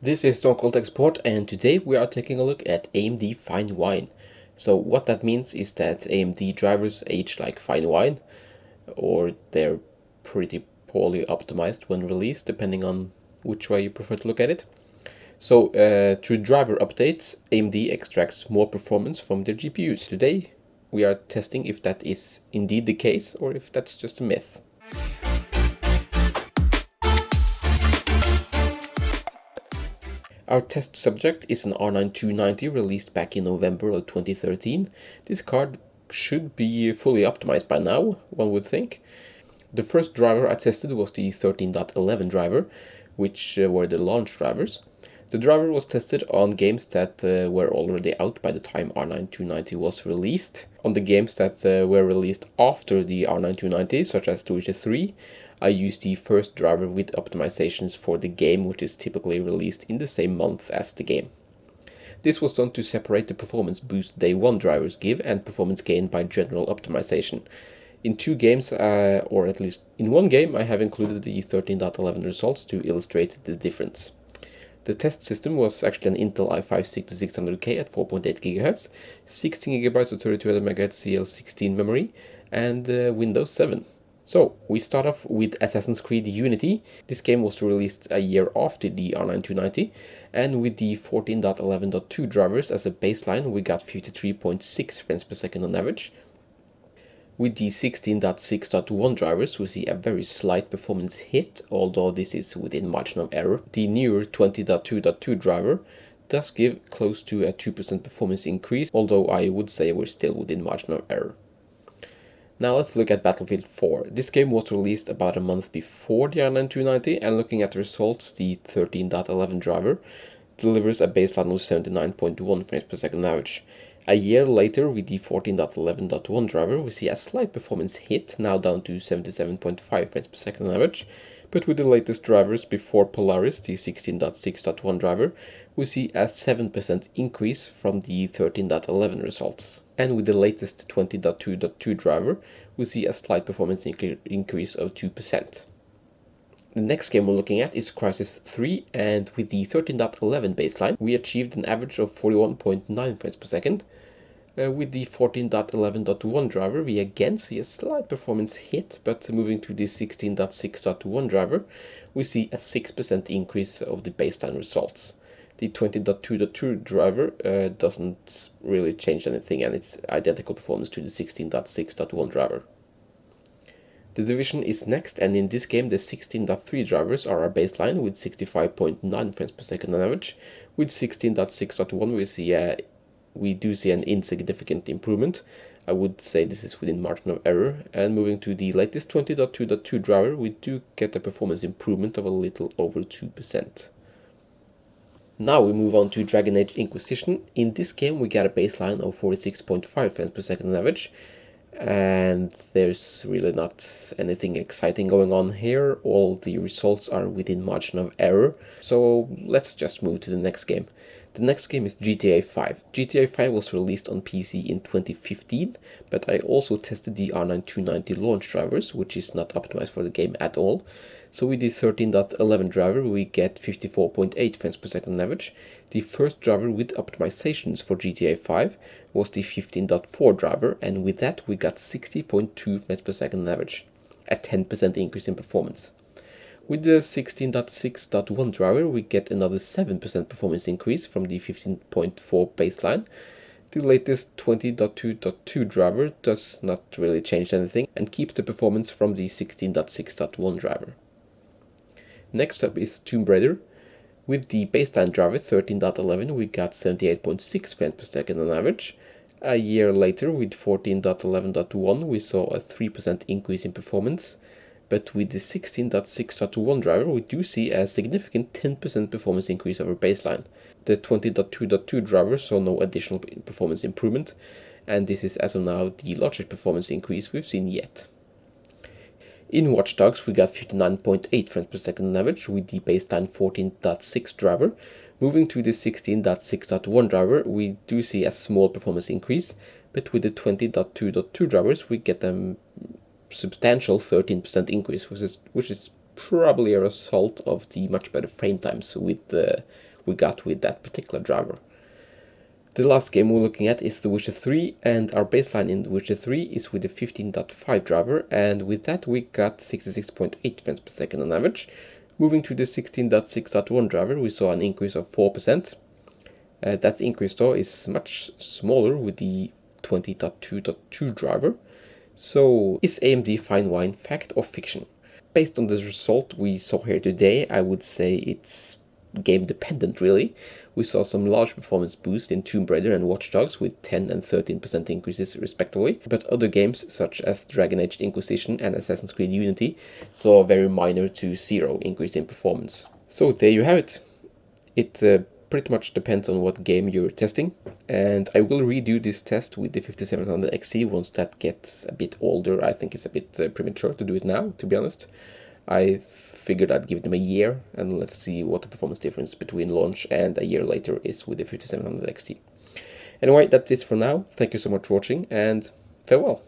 This is Stone Cold Export, and today we are taking a look at AMD Finewine. So what that means is that AMD drivers age like fine wine, or they're pretty poorly optimized when released, depending on which way you prefer to look at it. So through driver updates, AMD extracts more performance from their GPUs. Today we are testing if that is indeed the case or if that's just a myth. Our test subject is an R9 290 released back in November of 2013. This card should be fully optimized by now, one would think. The first driver I tested was the 13.11 driver, which were the launch drivers. The driver was tested on games that were already out by the time R9 290 was released. On the games that were released after the R9 290, such as The Witcher 3, I used the first driver with optimizations for the game, which is typically released in the same month as the game. This was done to separate the performance boost day 1 drivers give and performance gain by general optimization. In two games, or at least in one game, I have included the 13.11 results to illustrate the difference. The test system was actually an Intel i5-6600K at 4.8 GHz, 16GB of 3200MHz CL16 memory, and Windows 7. So, we start off with Assassin's Creed Unity. This game was released a year after the R9 290, and with the 14.11.2 drivers as a baseline, we got 53.6 frames per second on average. With the 16.6.1 drivers, we see a very slight performance hit, although this is within margin of error. The newer 20.2.2 driver does give close to a 2% performance increase, although I would say we're still within margin of error. Now let's look at Battlefield 4. This game was released about a month before the R9 290, and looking at the results, the 13.11 driver delivers a baseline of 79.1 frames per second average. A year later, with the 14.11.1 driver, we see a slight performance hit, now down to 77.5 frames per second average. But with the latest drivers before Polaris, the 16.6.1 driver, we see a 7% increase from the 13.11 results. And with the latest 20.2.2 driver, we see a slight performance increase of 2%. The next game we're looking at is Crysis 3, and with the 13.11 baseline, we achieved an average of 41.9 frames per second. With the 14.11.1 driver, we again see a slight performance hit, but moving to the 16.6.1 driver, we see a 6% increase of the baseline results. The 20.2.2 driver doesn't really change anything, and it's identical performance to the 16.6.1 driver. The Division is next, and in this game the 16.3 drivers are our baseline with 65.9 frames per second on average. With 16.6.1 we do see an insignificant improvement. I would say this is within margin of error, and moving to the latest 20.2.2 driver, we do get a performance improvement of a little over 2%. Now we move on to Dragon Age Inquisition. In this game we get a baseline of 46.5 frames per second on average, and there's really not anything exciting going on here. All the results are within margin of error, so let's just move to the next game. The next game is GTA 5. GTA 5 was released on PC in 2015, but I also tested the R9 290 launch drivers, which is not optimized for the game at all. So with the 13.11 driver, we get 54.8 frames per second on average. The first driver with optimizations for GTA 5 was the 15.4 driver, and with that we got 60.2 frames per second on average, a 10% increase in performance. With the 16.6.1 driver, we get another 7% performance increase from the 15.4 baseline. The latest 20.2.2 driver does not really change anything and keeps the performance from the 16.6.1 driver. Next up is Tomb Raider. With the baseline driver 13.11, we got 78.6 frames per second on average. A year later, with 14.11.1, we saw a 3% increase in performance. But with the 16.6.1 driver, we do see a significant 10% performance increase over baseline. The 20.2.2 driver saw no additional performance improvement, and this is as of now the largest performance increase we've seen yet. In Watch Dogs, we got 59.8 frames per second on average with the baseline 14.6 driver. Moving to the 16.6.1 driver, we do see a small performance increase, but with the 20.2.2 drivers, we get a substantial 13% increase, which is probably a result of the much better frame times we got with that particular driver. The last game we're looking at is The Witcher 3, and our baseline in The Witcher 3 is with the 15.5 driver, and with that we got 66.8 frames per second on average. Moving to the 16.6.1 driver, we saw an increase of 4%. That increase though is much smaller with the 20.2.2 driver. So, is AMD Finwine fact or fiction? Based on this result we saw here today, I would say it's game dependent really. We saw some large performance boost in Tomb Raider and Watch Dogs with 10 and 13% increases respectively, but other games such as Dragon Age Inquisition and Assassin's Creed Unity saw a very minor to zero increase in performance. So there you have it. It pretty much depends on what game you're testing, and I will redo this test with the 5700 XT once that gets a bit older. I think it's a bit premature to do it now, to be honest. I figured I'd give them a year, and let's see what the performance difference between launch and a year later is with the 5700 XT. Anyway, that's it for now. Thank you so much for watching, and farewell.